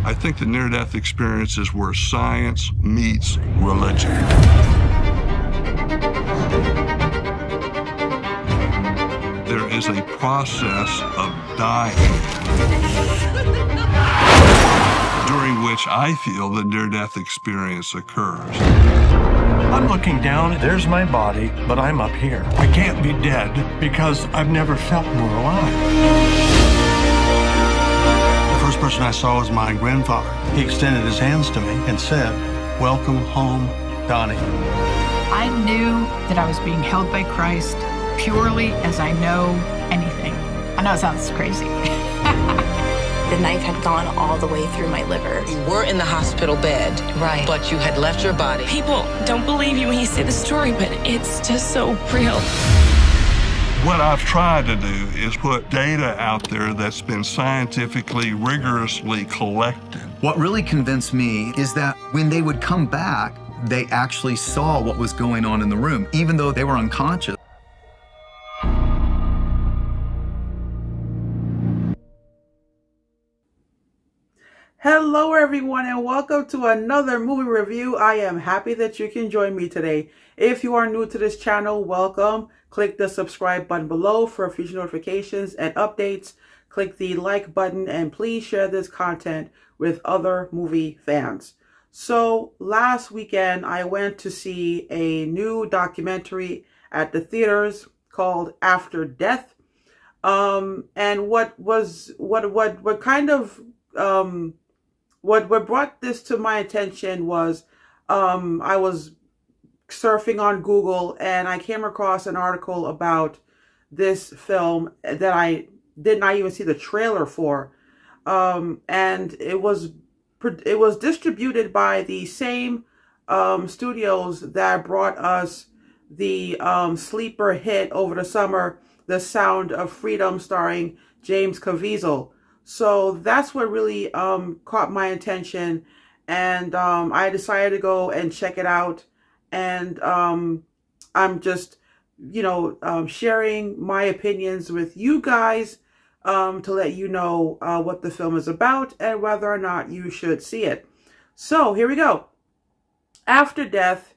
I think the near-death experience is where science meets religion. There is a process of dying during which I feel the near-death experience occurs. I'm looking down, there's my body, but I'm up here. I can't be dead because I've never felt more alive. The first person I saw was my grandfather. He extended his hands to me and said, "Welcome home, Donnie." I knew that I was being held by Christ purely as I know anything. I know it sounds crazy. The knife had gone all the way through my liver. You were in the hospital bed, Right. but you had left your body. People don't believe you when you say the story, but it's just so real. What I've tried to do is put data out there that's been scientifically, rigorously collected. What really convinced me is that when they would come back, they actually saw what was going on in the room, even though they were unconscious. Hello everyone and welcome to another movie review. I am happy that you can join me today. If you are new to this channel, welcome. Click the subscribe button below for future notifications and updates. Click the like button and please share this content with other movie fans. So last weekend I went to see a new documentary at the theaters called After Death. And what brought this to my attention was I was surfing on Google and I came across an article about this film that I did not even see the trailer for, and it was distributed by the same studios that brought us the sleeper hit over the summer, The Sound of Freedom, starring James Caviezel. So that's what really caught my attention, and I decided to go and check it out. And I'm just, sharing my opinions with you guys to let you know what the film is about and whether or not you should see it. So here we go. After Death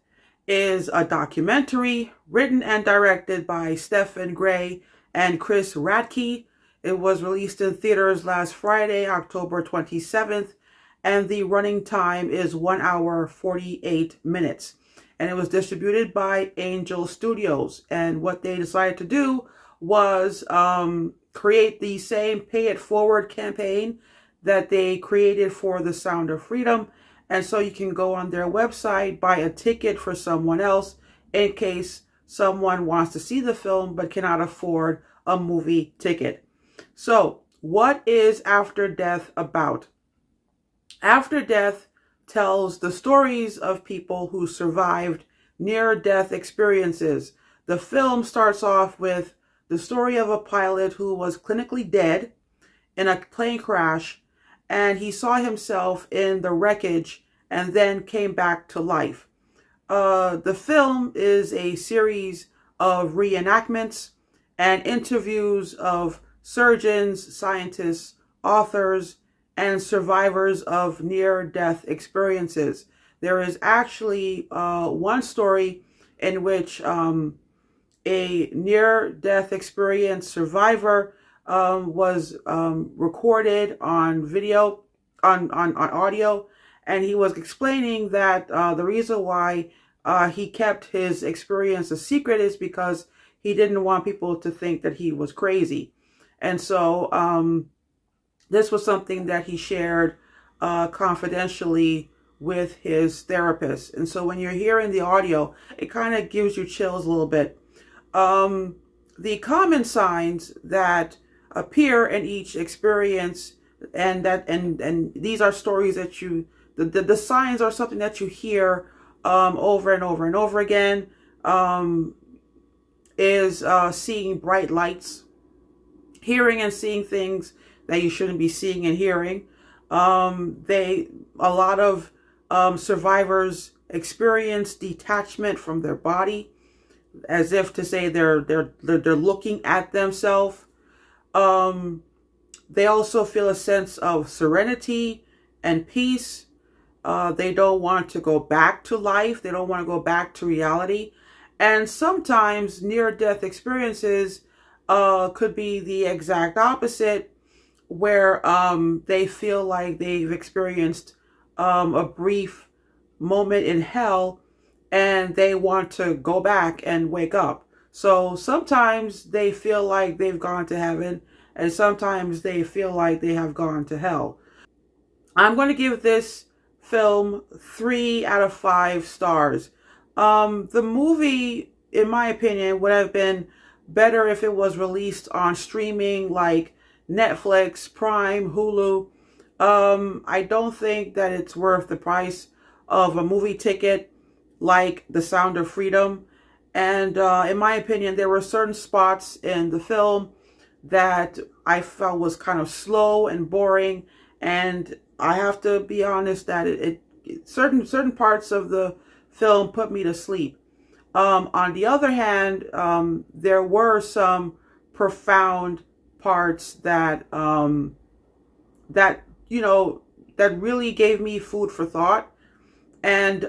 is a documentary written and directed by Stephen Gray and Chris Radke. It was released in theaters last Friday, October 27th, and the running time is 1 hour, 48 minutes. And it was distributed by Angel Studios. And what they decided to do was create the same Pay It Forward campaign that they created for The Sound of Freedom. And so you can go on their website, buy a ticket for someone else in case someone wants to see the film but cannot afford a movie ticket. So, what is After Death about? After Death tells the stories of people who survived near-death experiences. The film starts off with the story of a pilot who was clinically dead in a plane crash, and he saw himself in the wreckage and then came back to life. The film is a series of reenactments and interviews of surgeons, scientists, authors, and survivors of near-death experiences. There is actually one story in which a near-death experience survivor was recorded on video, on audio, and he was explaining that the reason why he kept his experience a secret is because he didn't want people to think that he was crazy. And so this was something that he shared confidentially with his therapist. And so when you're hearing the audio, it kind of gives you chills a little bit. The common signs that appear in each experience, and these are stories that the signs are something that you hear over and over and over again, is seeing bright lights, hearing and seeing things that you shouldn't be seeing and hearing. A lot of survivors experience detachment from their body, as if to say they're looking at themselves. They also feel a sense of serenity and peace. They don't want to go back to life. They don't want to go back to reality. And sometimes near-death experiences could be the exact opposite, where they feel like they've experienced a brief moment in hell and they want to go back and wake up. So sometimes they feel like they've gone to heaven, and sometimes they feel like they have gone to hell. I'm going to give this film 3 out of 5 stars. The movie, in my opinion, would have been better if it was released on streaming like Netflix, Prime, Hulu. I don't think that it's worth the price of a movie ticket like The Sound of Freedom. And in my opinion, there were certain spots in the film that I felt was kind of slow and boring. And I have to be honest that certain parts of the film put me to sleep. On the other hand, there were some profound parts that that really gave me food for thought. And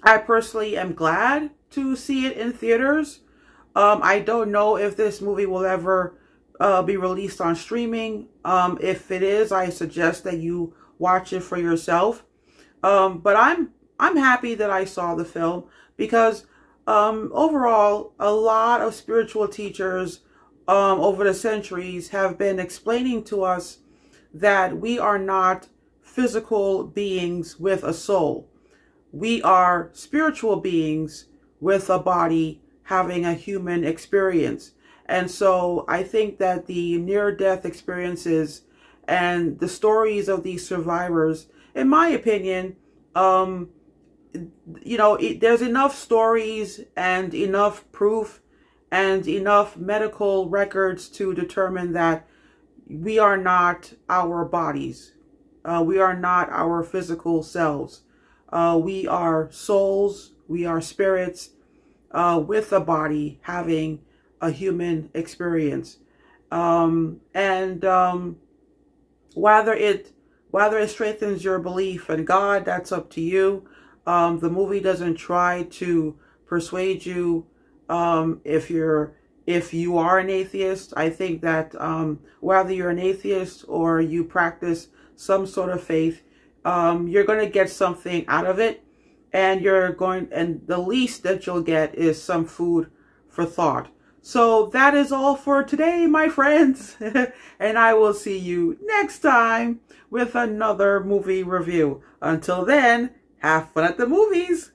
I personally am glad to see it in theaters. I don't know if this movie will ever be released on streaming. If it is, I suggest that you watch it for yourself. But I'm happy that I saw the film, because overall, a lot of spiritual teachers over the centuries have been explaining to us that we are not physical beings with a soul. We are spiritual beings with a body having a human experience. And so I think that the near-death experiences and the stories of these survivors, in my opinion, there's enough stories and enough proof and enough medical records to determine that we are not our bodies. We are not our physical selves. We are souls. We are spirits with a body having a human experience. Whether it strengthens your belief in God, that's up to you. The movie doesn't try to persuade you if you are an atheist. I think that whether you're an atheist or you practice some sort of faith, you're going to get something out of it, and the least that you'll get is some food for thought. So that is all for today, my friends, and I will see you next time with another movie review. Until then, have fun at the movies.